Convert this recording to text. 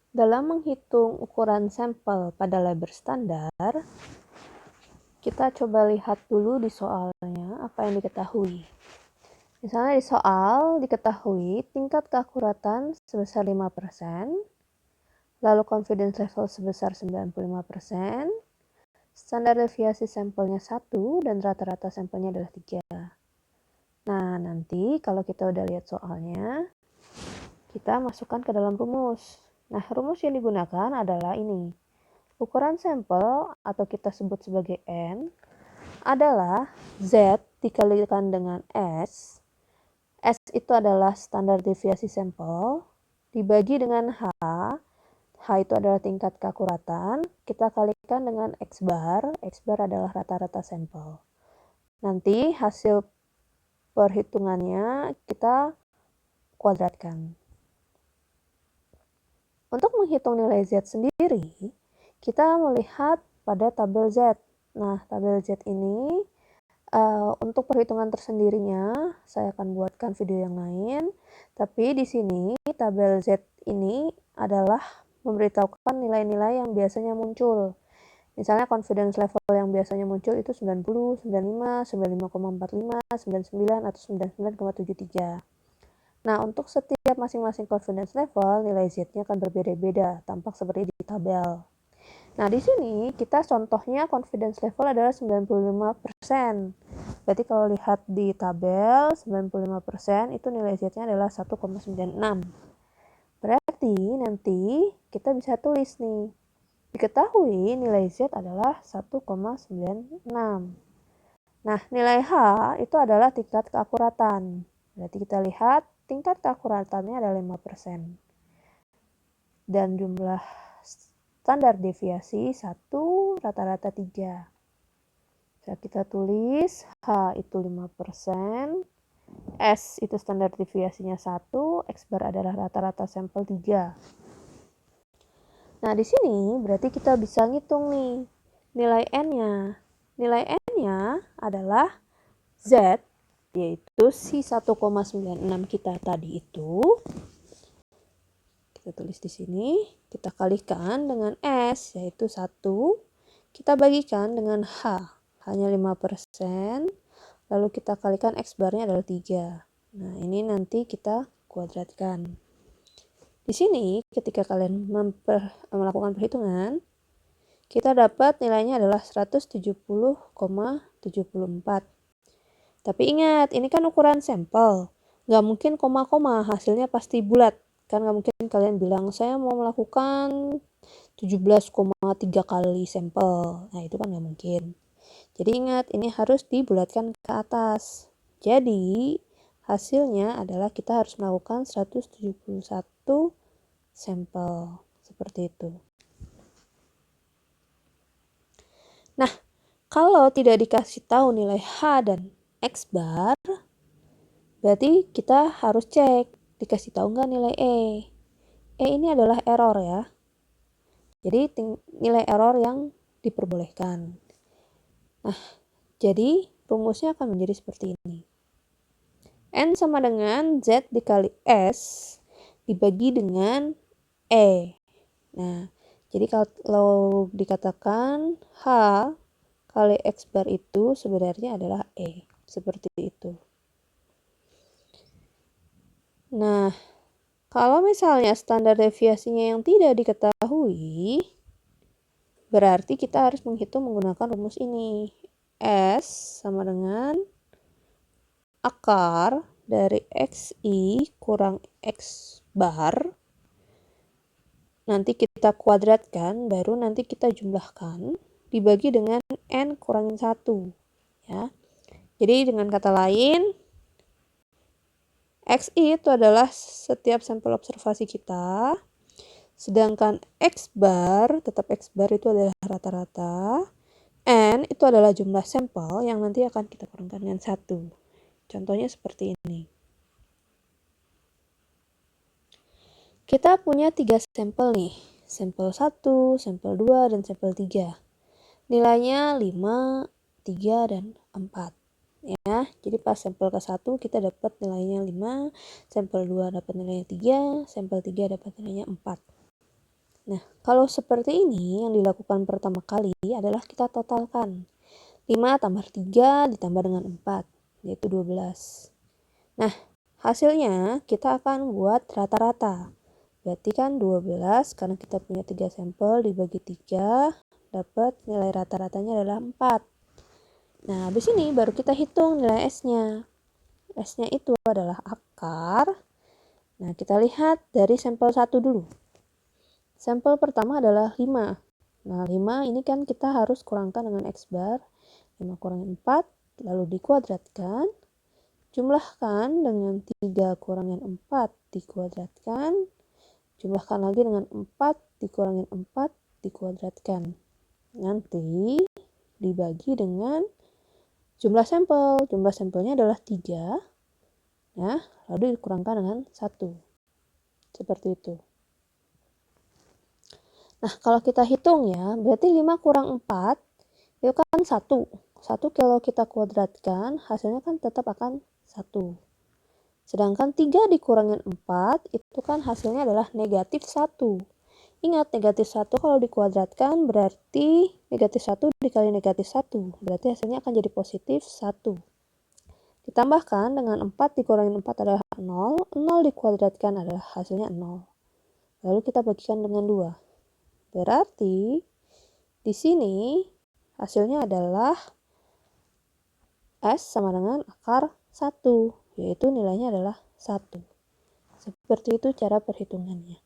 Dalam menghitung ukuran sampel pada lab standar, kita coba lihat dulu di soalnya apa yang diketahui. Misalnya di soal diketahui tingkat keakuratan sebesar 5%, lalu confidence level sebesar 95%, standar deviasi sampelnya 1 dan rata-rata sampelnya adalah 3. Nah, nanti kalau kita udah lihat soalnya, kita masukkan ke dalam rumus. Nah, rumus yang digunakan adalah ini. Ukuran sampel atau kita sebut sebagai N adalah Z dikalikan dengan S. S itu adalah standar deviasi sampel dibagi dengan H. H itu adalah tingkat keakuratan. Kita kalikan dengan X bar. X bar adalah rata-rata sampel. Nanti hasil perhitungannya kita kuadratkan. Untuk menghitung nilai Z sendiri, kita melihat pada tabel Z. Nah, tabel Z ini untuk perhitungan tersendirinya saya akan buatkan video yang lain. Tapi di sini tabel Z ini adalah memberitahukan nilai-nilai yang biasanya muncul. Misalnya confidence level yang biasanya muncul itu 90, 95, 95,45, 99, atau 99,73. Nah, untuk setiap masing-masing confidence level, nilai Z-nya akan berbeda-beda, tampak seperti di tabel. Nah, di sini kita contohnya confidence level adalah 95%. Berarti kalau lihat di tabel, 95% itu nilai Z-nya adalah 1,96. Berarti nanti kita bisa tulis nih, diketahui nilai Z adalah 1,96. Nah, nilai H itu adalah tingkat keakuratan. Berarti kita lihat tingkat keakuratannya adalah 5%. Dan jumlah standar deviasi 1, rata-rata 3. Bisa kita tulis H itu 5%, S itu standar deviasinya 1, X bar adalah rata-rata sampel 3. Nah, di sini berarti kita bisa ngitung nih nilai N-nya. Nilai N-nya adalah Z, yaitu si 1,96 kita tadi itu. Kita tulis di sini, kita kalikan dengan S, yaitu 1. Kita bagikan dengan H, hanya 5%. Lalu kita kalikan X barnya adalah 3. Nah, ini nanti kita kuadratkan. Di sini, ketika kalian melakukan perhitungan, kita dapat nilainya adalah 170,74. Tapi ingat, ini kan ukuran sampel. Nggak mungkin koma-koma, hasilnya pasti bulat. Kan nggak mungkin kalian bilang, saya mau melakukan 17,3 kali sampel. Nah, itu kan nggak mungkin. Jadi ingat, ini harus dibulatkan ke atas. Jadi, hasilnya adalah kita harus melakukan 171 sampel. Seperti itu. Nah, kalau tidak dikasih tahu nilai H dan X bar, berarti kita harus cek, dikasih tahu nggak nilai E. E ini adalah error ya. Jadi nilai error yang diperbolehkan. Nah, jadi rumusnya akan menjadi seperti ini. N sama dengan Z dikali S dibagi dengan E. Nah, jadi kalau dikatakan H kali X bar itu sebenarnya adalah E. Seperti itu. Nah, kalau misalnya standar deviasinya yang tidak diketahui, berarti kita harus menghitung menggunakan rumus ini. S sama dengan akar dari XI kurang X bar. Nanti kita kuadratkan, baru nanti kita jumlahkan, dibagi dengan N kurangin 1. Ya. Jadi dengan kata lain, XI itu adalah setiap sampel observasi kita. Sedangkan X bar, tetap X bar itu adalah rata-rata. N itu adalah jumlah sampel yang nanti akan kita kurangkan dengan 1. Contohnya seperti ini. Kita punya 3 sampel nih. Sampel 1, sampel 2, dan sampel 3. Nilainya 5, 3, dan 4. Ya, jadi pas sampel ke-1 kita dapat nilainya 5, sampel 2 dapat nilainya 3, sampel 3 dapat nilainya 4. Nah, kalau seperti ini yang dilakukan pertama kali adalah kita totalkan. 5 tambah 3 ditambah dengan 4, yaitu 12. Nah, hasilnya kita akan buat rata-rata. Berarti kan 12 karena kita punya 3 sampel dibagi 3, dapat nilai rata-ratanya adalah 4. Nah, habis ini baru kita hitung nilai S-nya. S-nya itu adalah akar. Nah, kita lihat dari sampel 1 dulu. Sampel pertama adalah 5. Nah, 5 ini kan kita harus kurangkan dengan X bar. 5 kurangi 4, lalu dikuadratkan. Jumlahkan dengan 3 kurangi 4 dikuadratkan. Jumlahkan lagi dengan 4 dikurangi 4 dikuadratkan. Nanti dibagi dengan jumlah sampel. Jumlah sampelnya adalah 3. Nah, lalu dikurangkan dengan 1. Seperti itu. Nah, kalau kita hitung ya, berarti 5 kurang 4 itu kan 1. 1 kalau kita kuadratkan, hasilnya kan tetap akan 1. Sedangkan 3 dikurangin 4, itu kan hasilnya adalah negatif 1. Ingat, negatif 1 kalau dikuadratkan berarti negatif 1 dikali negatif 1. Berarti hasilnya akan jadi positif 1. Ditambahkan dengan 4 dikurangin 4 adalah 0. 0 dikuadratkan adalah hasilnya 0. Lalu kita bagikan dengan 2. Berarti di sini hasilnya adalah S sama dengan akar 1, yaitu nilainya adalah 1. Seperti itu cara perhitungannya.